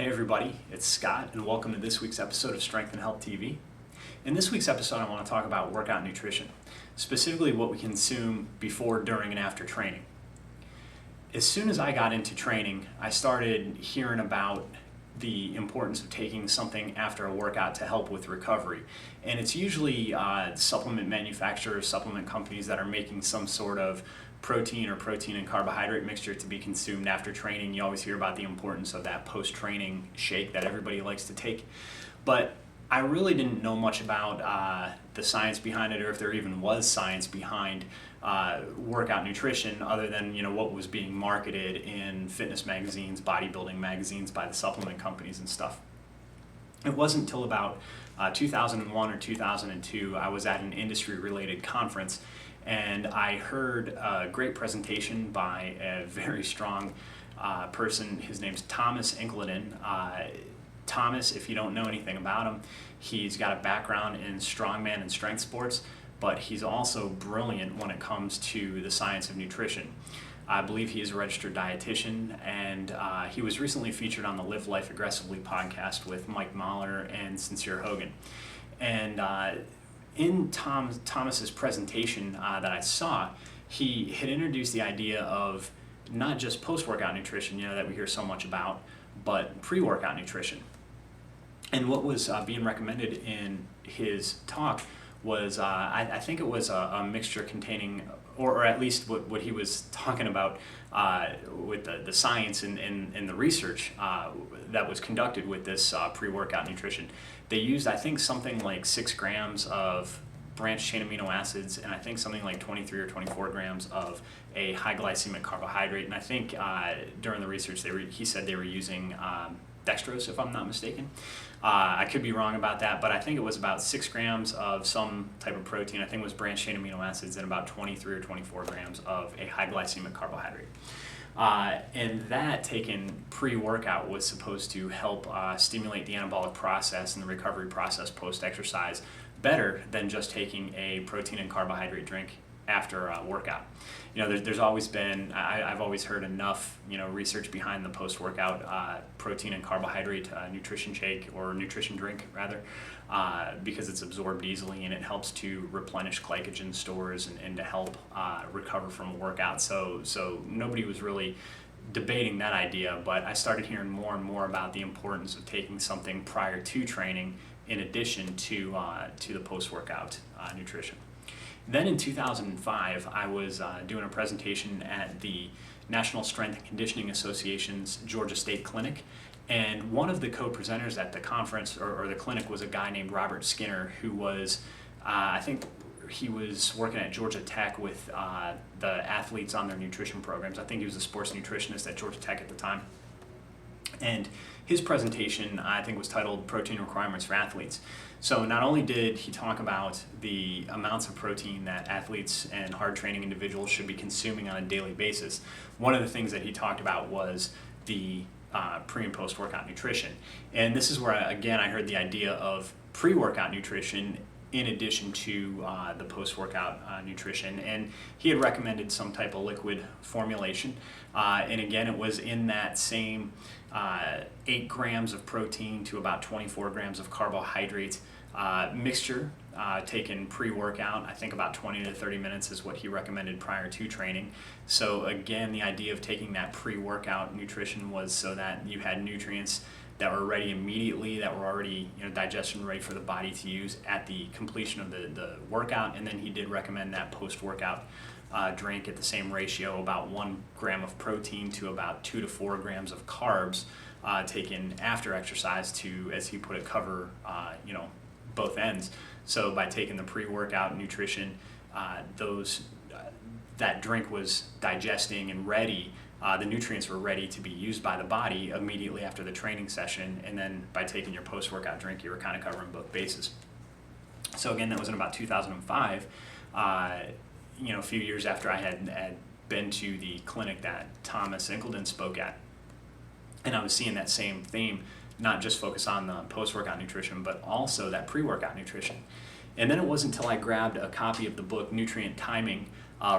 Hey everybody, it's Scott and welcome to this week's episode of Strength and Health TV. In this week's episode I want to talk about workout nutrition, specifically what we consume before, during, and after training. As soon as I got into training, I started hearing about the importance of taking something after a workout to help with recovery. And it's usually supplement manufacturers, supplement companies that are making some sort of protein and carbohydrate mixture to be consumed after training. You always hear about the importance of that post-training shake that everybody likes to take. But I really didn't know much about the science behind it, or if there even was science behind workout nutrition, other than what was being marketed in fitness magazines, bodybuilding magazines by the supplement companies and stuff. It wasn't until about 2001 or 2002 I was at an industry-related conference, and I heard a great presentation by a very strong person. His name's Thomas Incledon. Thomas, if you don't know anything about him, he's got a background in strongman and strength sports, but he's also brilliant when it comes to the science of nutrition. I believe he is a registered dietitian, and he was recently featured on the Live Life Aggressively podcast with Mike Mahler and Sincere Hogan. And in Thomas's presentation that I saw, he had introduced the idea of not just post-workout nutrition, that we hear so much about, but pre-workout nutrition. And what was being recommended in his talk was, I think it was a mixture containing, or at least what he was talking about with the science and the research that was conducted with this pre-workout nutrition. They used, I think, something like 6 grams of branched chain amino acids, and I think something like 23 or 24 grams of a high glycemic carbohydrate. And I think during the research, he said they were using dextrose, if I'm not mistaken. I could be wrong about that, but I think it was about 6 grams of some type of protein. I think it was branched chain amino acids, and about 23 or 24 grams of a high glycemic carbohydrate. And that, taken pre-workout, was supposed to help stimulate the anabolic process and the recovery process post-exercise better than just taking a protein and carbohydrate drink after a workout. There's always been, I've always heard enough, research behind the post-workout protein and carbohydrate nutrition shake, or nutrition drink rather, because it's absorbed easily and it helps to replenish glycogen stores and to help recover from a workout. So nobody was really debating that idea, but I started hearing more and more about the importance of taking something prior to training in addition to the post-workout nutrition. Then in 2005, I was doing a presentation at the National Strength and Conditioning Association's Georgia State Clinic, and one of the co-presenters at the conference or the clinic was a guy named Robert Skinner, who was, I think he was working at Georgia Tech with the athletes on their nutrition programs. I think he was a sports nutritionist at Georgia Tech at the time. And his presentation, I think, was titled Protein Requirements for Athletes. So not only did he talk about the amounts of protein that athletes and hard training individuals should be consuming on a daily basis, one of the things that he talked about was the pre and post workout nutrition. And this is where I heard the idea of pre-workout nutrition in addition to the post-workout nutrition. And he had recommended some type of liquid formulation. And again, it was in that same 8 grams of protein to about 24 grams of carbohydrate mixture taken pre-workout. I think about 20 to 30 minutes is what he recommended prior to training. So again, the idea of taking that pre-workout nutrition was so that you had nutrients that were ready immediately, that were already digestion ready for the body to use at the completion of the workout. And then he did recommend that post-workout drink at the same ratio, about 1 gram of protein to about 2 to 4 grams of carbs taken after exercise to, as he put it, cover both ends. So by taking the pre-workout nutrition, that drink was digesting and ready. The nutrients were ready to be used by the body immediately after the training session, and then by taking your post-workout drink, you were kind of covering both bases. So again, that was in about 2005, a few years after I had been to the clinic that Thomas Incledon spoke at, and I was seeing that same theme, not just focus on the post-workout nutrition, but also that pre-workout nutrition. And then it wasn't until I grabbed a copy of the book Nutrient Timing,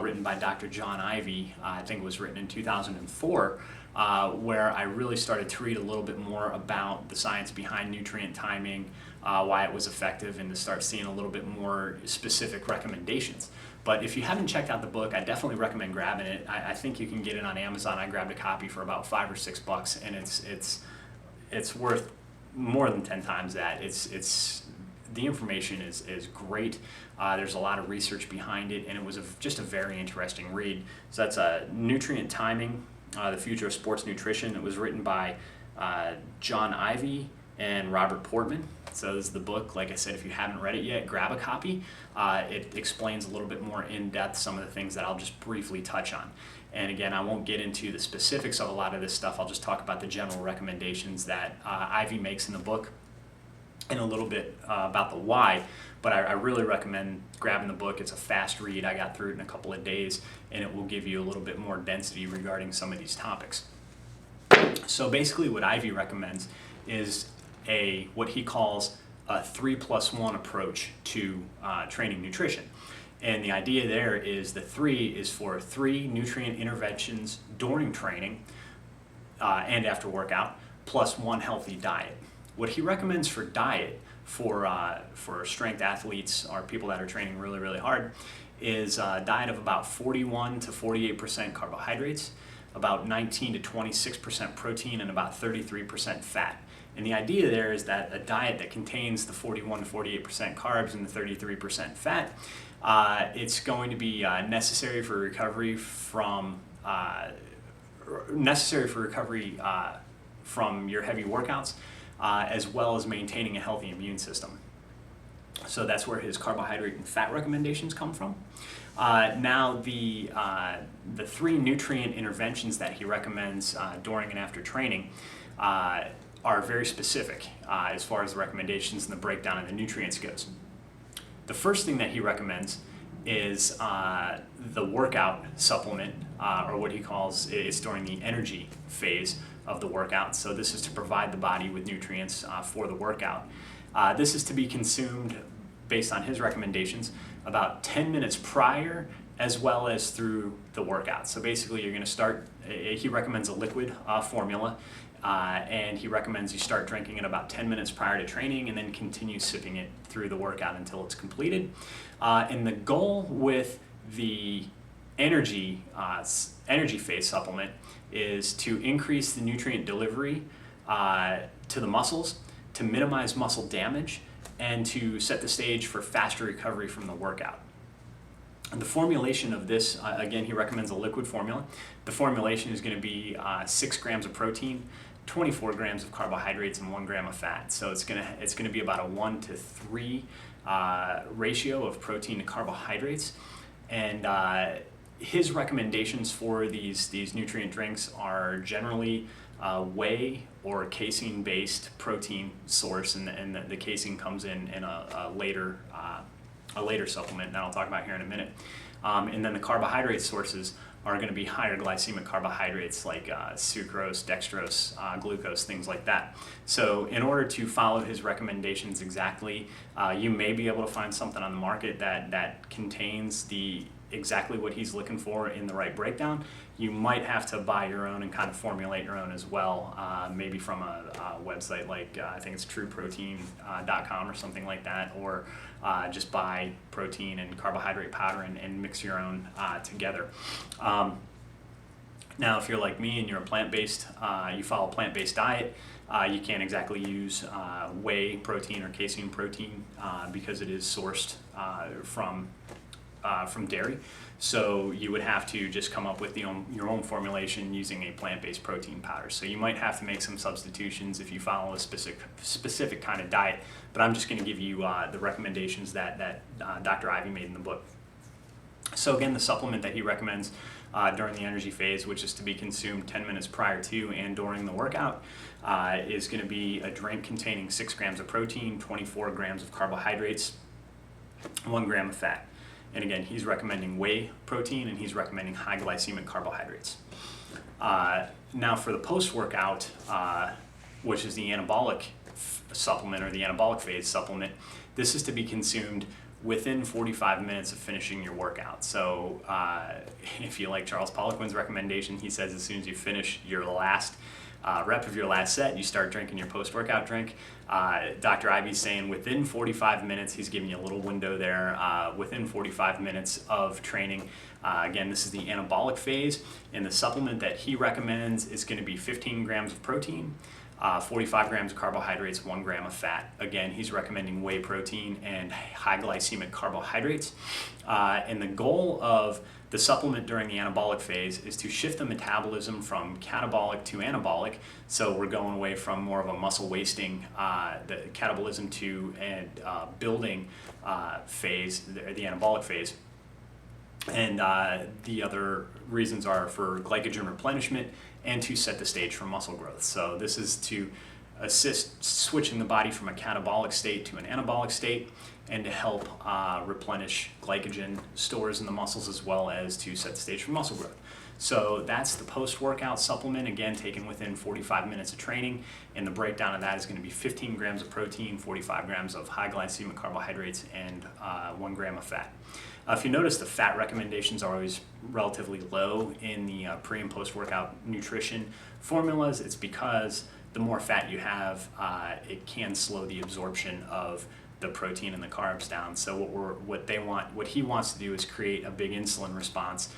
written by Dr. John Ivey, I think it was written in 2004, where I really started to read a little bit more about the science behind nutrient timing, why it was effective, and to start seeing a little bit more specific recommendations. But if you haven't checked out the book, I definitely recommend grabbing it. I think you can get it on Amazon. I grabbed a copy for about $5 or $6, and it's worth more than 10 times that. The information is great. There's a lot of research behind it, and it was just a very interesting read. So that's Nutrient Timing, The Future of Sports Nutrition. It was written by John Ivey and Robert Portman. So this is the book. Like I said, if you haven't read it yet, grab a copy. It explains a little bit more in depth some of the things that I'll just briefly touch on. And again, I won't get into the specifics of a lot of this stuff. I'll just talk about the general recommendations that Ivey makes in the book, and a little bit about the why. But I really recommend grabbing the book. It's a fast read. I got through it in a couple of days, and it will give you a little bit more density regarding some of these topics. So basically what Ivey recommends is what he calls a 3+1 approach to training nutrition. And the idea there is the 3 is for 3 nutrient interventions during training and after workout, plus 1 healthy diet. What he recommends for diet for strength athletes or people that are training really, really hard is a diet of about 41 to 48% carbohydrates, about 19 to 26% protein, and about 33% fat. And the idea there is that a diet that contains the 41 to 48% carbs and the 33% fat, it's going to be necessary for recovery from your heavy workouts, as well as maintaining a healthy immune system. So that's where his carbohydrate and fat recommendations come from. Now the 3 nutrient interventions that he recommends during and after training are very specific as far as the recommendations and the breakdown of the nutrients goes. The first thing that he recommends is the workout supplement, or what he calls it's during the energy phase of the workout. So this is to provide the body with nutrients for the workout. This is to be consumed, based on his recommendations, about 10 minutes prior as well as through the workout. So basically you're going to start, he recommends a liquid formula, and he recommends you start drinking it about 10 minutes prior to training and then continue sipping it through the workout until it's completed. And the goal with the energy phase supplement is to increase the nutrient delivery to the muscles, to minimize muscle damage, and to set the stage for faster recovery from the workout. And the formulation of this, again, he recommends a liquid formula. The formulation is going to be 6 grams of protein, 24 grams of carbohydrates, and 1 gram of fat. So it's going to be about a 1 to 3 ratio of protein to carbohydrates. And his recommendations for these nutrient drinks are generally whey or casein-based protein source, and the casein comes in a later supplement that I'll talk about here in a minute. And then the carbohydrate sources are going to be higher glycemic carbohydrates like sucrose, dextrose, glucose, things like that. So in order to follow his recommendations exactly, you may be able to find something on the market that contains exactly what he's looking for in the right breakdown. You might have to buy your own and kind of formulate your own as well, maybe from a website like I think it's trueprotein.com or something like that, or just buy protein and carbohydrate powder and mix your own together. Now, if you're like me and you're a plant-based, you follow a plant-based diet, you can't exactly use whey protein or casein protein because it is sourced from dairy. So you would have to just come up with your own formulation using a plant-based protein powder. So you might have to make some substitutions if you follow a specific kind of diet, but I'm just going to give you the recommendations that Dr. Ivey made in the book. So again, the supplement that he recommends during the energy phase, which is to be consumed 10 minutes prior to and during the workout, is going to be a drink containing 6 grams of protein, 24 grams of carbohydrates, 1 gram of fat. And again, he's recommending whey protein, and he's recommending high glycemic carbohydrates. Now for the post-workout, which is the anabolic supplement or the anabolic phase supplement, this is to be consumed within 45 minutes of finishing your workout. So if you like Charles Poliquin's recommendation, he says as soon as you finish your last rep of your last set, you start drinking your post-workout drink. Dr. Ivy's saying within 45 minutes, he's giving you a little window there, within 45 minutes of training. Again, this is the anabolic phase, and the supplement that he recommends is going to be 15 grams of protein, 45 grams of carbohydrates, 1 gram of fat. Again, he's recommending whey protein and high glycemic carbohydrates. And the goal of the supplement during the anabolic phase is to shift the metabolism from catabolic to anabolic. So we're going away from more of a muscle wasting, the catabolism to and building phase, the anabolic phase. And the other reasons are for glycogen replenishment and to set the stage for muscle growth. So this is to assist switching the body from a catabolic state to an anabolic state, and to help replenish glycogen stores in the muscles, as well as to set the stage for muscle growth. So that's the post-workout supplement, again taken within 45 minutes of training, and the breakdown of that is going to be 15 grams of protein, 45 grams of high glycemic carbohydrates, and 1 gram of fat. If you notice, the fat recommendations are always relatively low in the pre and post-workout nutrition formulas. It's because the more fat you have, it can slow the absorption of the protein and the carbs down. So what he wants to do is create a big insulin response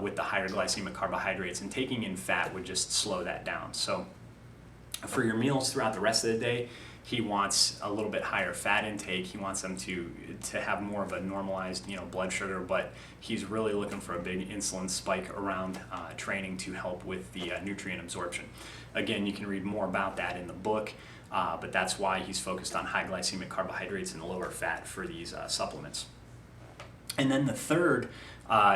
with the higher glycemic carbohydrates, and taking in fat would just slow that down. So for your meals throughout the rest of the day, he wants a little bit higher fat intake. He wants them to have more of a normalized, blood sugar, but he's really looking for a big insulin spike around training to help with the nutrient absorption. Again, you can read more about that in the book, but that's why he's focused on high glycemic carbohydrates and lower fat for these supplements. And then the third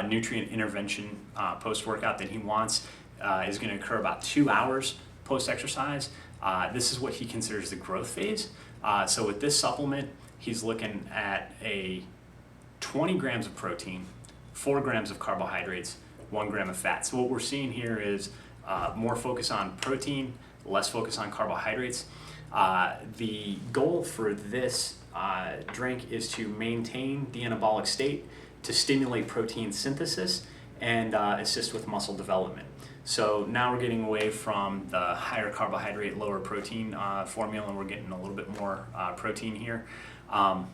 nutrient intervention post-workout that he wants is going to occur about 2 hours post-exercise. This is what he considers the growth phase. So with this supplement, he's looking at a 20 grams of protein, 4 grams of carbohydrates, 1 gram of fat. So what we're seeing here is more focus on protein, less focus on carbohydrates. The goal for this drink is to maintain the anabolic state, to stimulate protein synthesis, and assist with muscle development. So now we're getting away from the higher carbohydrate, lower protein formula, and we're getting a little bit more protein here. And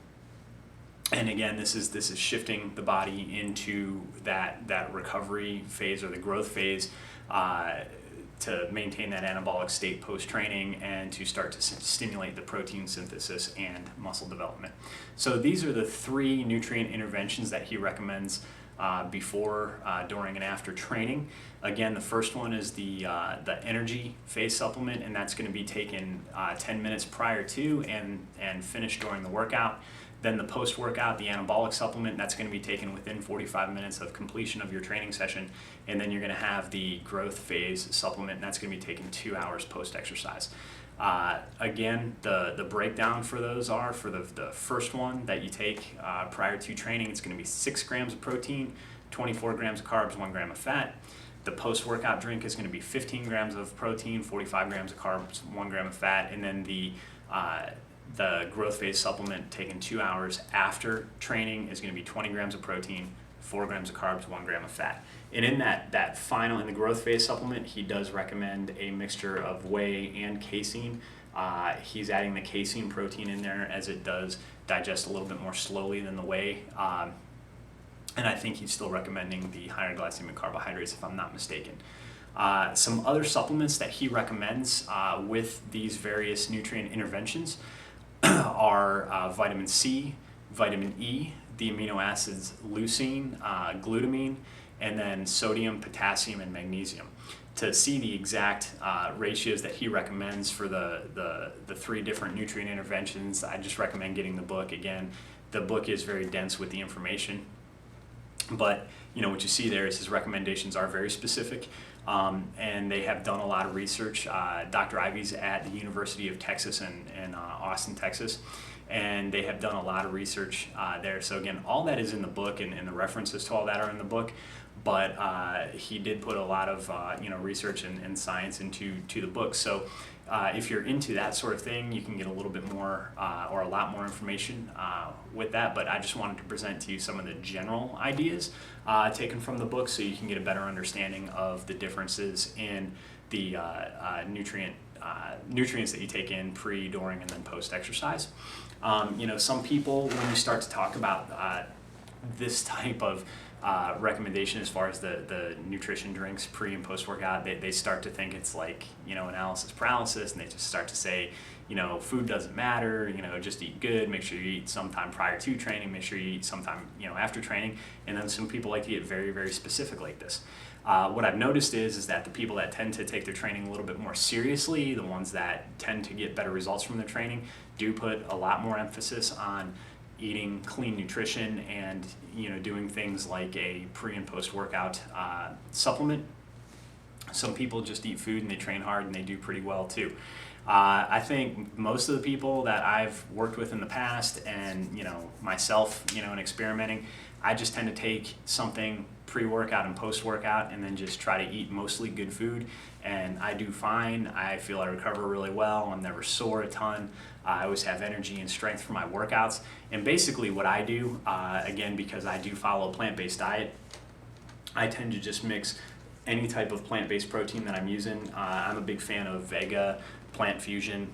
again, this is shifting the body into that recovery phase or the growth phase to maintain that anabolic state post-training and to start to stimulate the protein synthesis and muscle development. So these are the 3 nutrient interventions that he recommends before, during, and after training. Again, the first one is the energy phase supplement, and that's going to be taken 10 minutes prior to and finished during the workout. Then the post-workout, the anabolic supplement, that's going to be taken within 45 minutes of completion of your training session. And then you're going to have the growth phase supplement, and that's going to be taken 2 hours post-exercise. Again, the breakdown for those are, for the first one that you take prior to training, it's going to be 6 grams of protein, 24 grams of carbs, 1 gram of fat. The post-workout drink is going to be 15 grams of protein, 45 grams of carbs, 1 gram of fat. And then the growth phase supplement taken 2 hours after training is going to be 20 grams of protein, 4 grams of carbs, 1 gram of fat. And in that final, in the growth phase supplement, he does recommend a mixture of whey and casein. He's adding the casein protein in there as it does digest a little bit more slowly than the whey. And I think he's still recommending the higher glycemic carbohydrates, if I'm not mistaken. Some other supplements that he recommends with these various nutrient interventions are vitamin C, vitamin E, the amino acids leucine, glutamine, and then sodium, potassium, and magnesium. To see the exact ratios that he recommends for the 3 different nutrient interventions, I just recommend getting the book. Again, the book is very dense with the information, but what you see there is his recommendations are very specific, and they have done a lot of research. Dr. Ivy's at the University of Texas in Austin, Texas, and they have done a lot of research there. So again, all that is in the book, and the references to all that are in the book. But he did put a lot of research and science into the book. So If you're into that sort of thing, you can get a little bit more or a lot more information with that, but I just wanted to present to you some of the general ideas taken from the book so you can get a better understanding of the differences in the nutrients that you take in pre, during, and then post exercise. Some people, when you start to talk about this type of recommendation as far as the nutrition drinks pre and post workout, they start to think it's like, analysis paralysis, and they just start to say, food doesn't matter, just eat good, make sure you eat sometime prior to training, make sure you eat sometime, after training. And then some people like to get very, very specific like this. What I've noticed is that the people that tend to take their training a little bit more seriously, the ones that tend to get better results from their training, do put a lot more emphasis on eating clean nutrition and doing things like a pre and post workout supplement. Some people just eat food and they train hard and they do pretty well too. I think most of the people that I've worked with in the past, and myself, in experimenting, I just tend to take something pre-workout and post-workout and then just try to eat mostly good food, and I do fine. I feel I recover really well. I'm never sore a ton. I always have energy and strength for my workouts. And basically what I do, again, because I do follow a plant-based diet, I tend to just mix any type of plant-based protein that I'm using. I'm a big fan of Vega, Plant Fusion.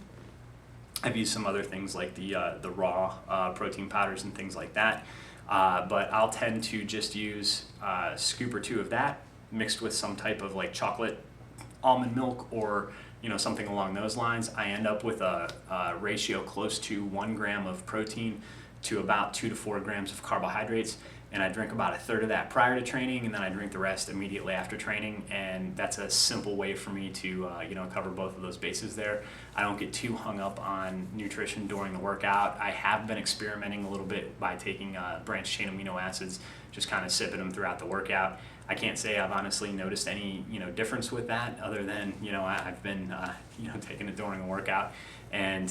I've used some other things like the raw protein powders and things like that. But I'll tend to just use a scoop or two of that mixed with some type of like chocolate almond milk or something along those lines. I end up with a ratio close to 1 gram of protein to about 2 to 4 grams of carbohydrates, and I drink about a third of that prior to training, and then I drink the rest immediately after training. And that's a simple way for me to cover both of those bases there. I don't get too hung up on nutrition during the workout. I have been experimenting a little bit by taking branched chain amino acids, just kind of sipping them throughout the workout. I can't say I've honestly noticed any difference with that, other than I've been taking it during a workout, and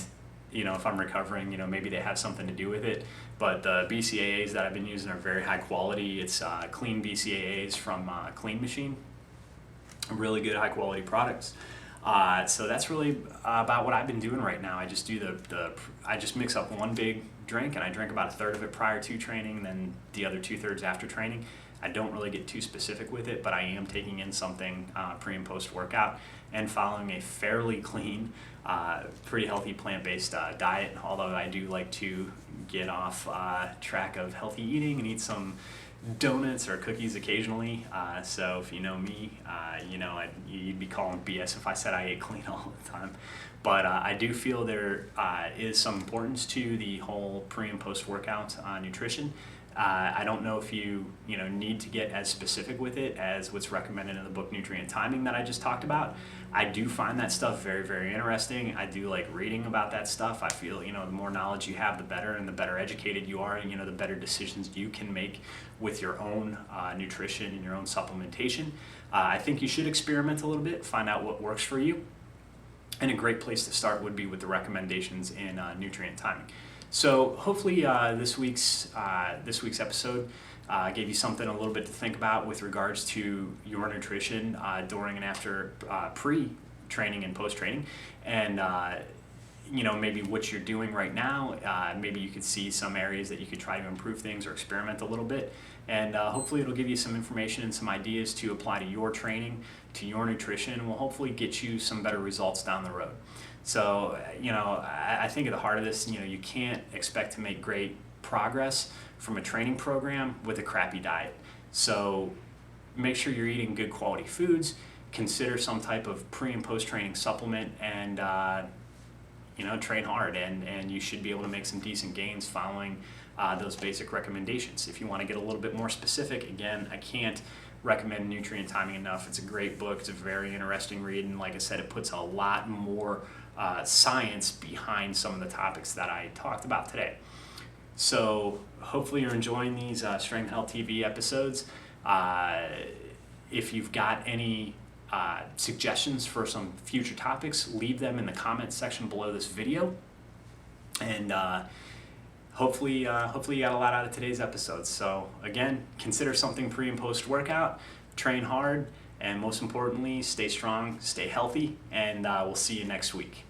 if I'm recovering, maybe they have something to do with it. But the BCAAs that I've been using are very high quality. It's clean BCAAs from Clean Machine, really good high quality products. So that's really about what I've been doing right now. I just do I just mix up one big drink, and I drink about a third of it prior to training, then the other 2/3 after training. I don't really get too specific with it, but I am taking in something pre and post workout and following a fairly clean, pretty healthy plant-based diet, although I do like to get off track of healthy eating and eat some donuts or cookies occasionally. So if you know me, you'd be calling BS if I said I ate clean all the time. But I do feel there is some importance to the whole pre and post workout nutrition. I don't know if you need to get as specific with it as what's recommended in the book Nutrient Timing that I just talked about. I do find that stuff very, very interesting. I do like reading about that stuff. I feel the more knowledge you have, the better, and the better educated you are, the better decisions you can make with your own nutrition and your own supplementation. I think you should experiment a little bit, find out what works for you, and a great place to start would be with the recommendations in Nutrient Timing. So hopefully this week's episode gave you something a little bit to think about with regards to your nutrition during and after pre-training and post-training, and maybe what you're doing right now. Maybe you could see some areas that you could try to improve things or experiment a little bit, and hopefully it'll give you some information and some ideas to apply to your training, to your nutrition, and will hopefully get you some better results down the road. So, I think at the heart of this, you can't expect to make great progress from a training program with a crappy diet. So make sure you're eating good quality foods, consider some type of pre and post training supplement, and, train hard, and you should be able to make some decent gains following those basic recommendations. If you want to get a little bit more specific, again, I can't recommend Nutrient Timing enough. It's a great book. It's a very interesting read, and like I said, it puts a lot more science behind some of the topics that I talked about today. So hopefully you're enjoying these Strength and Health TV episodes. If you've got any suggestions for some future topics, leave them in the comments section below this video. And hopefully you got a lot out of today's episode. So again, consider something pre and post workout, train hard, And most importantly, stay strong, stay healthy, and we'll see you next week.